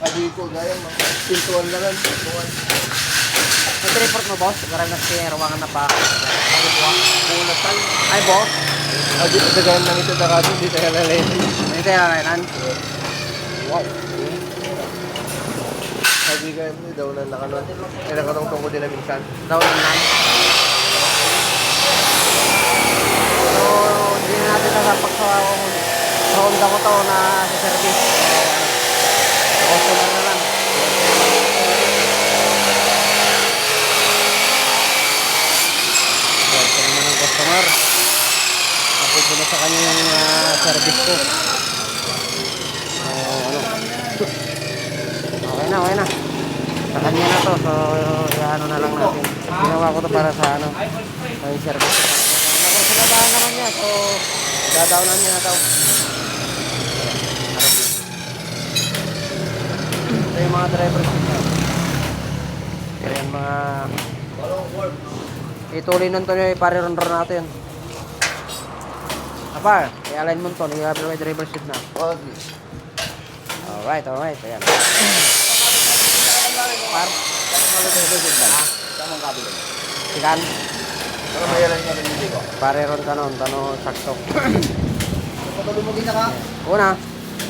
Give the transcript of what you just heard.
Sabi ko, gaya, mga pintuan na lang, pintuan. Ito report mo, boss. Garang na siya, ruwangan na pa. Punatan. Ay, boss. Sabi ko, gaya lang ito na kaso, hindi tayo lalayan. Ito yung kailan. Wow. Sabi ko, daw na nakanon. Eh, nakatong ko din na minsan. Daw naman. So, hindi na natin nasapak sa Honda ko to na sa service. Sa customer na lang. So, ito naman ang customer. Tapos na sa kanya yung service ko. So, ano. Okay na. Sa kanya na to. So, ano na lang natin. Ginawa ko to para sa ano. Sa yung service. Nakusunadahan naman niya. So, dadawnan niya na to. Ito yung mga drivers niya. Ito yung mga... Ituloy nun to yung pare-run-run natin. Apa, i-align mo to. Nag-i-align may driver seat na. Okay. Alright. Ayan. Par? Tamang kabila. Sikan? Para may alam nga rin dito. Pare-run ka nun. Tano sakto. Patulong mo din na ka. Una.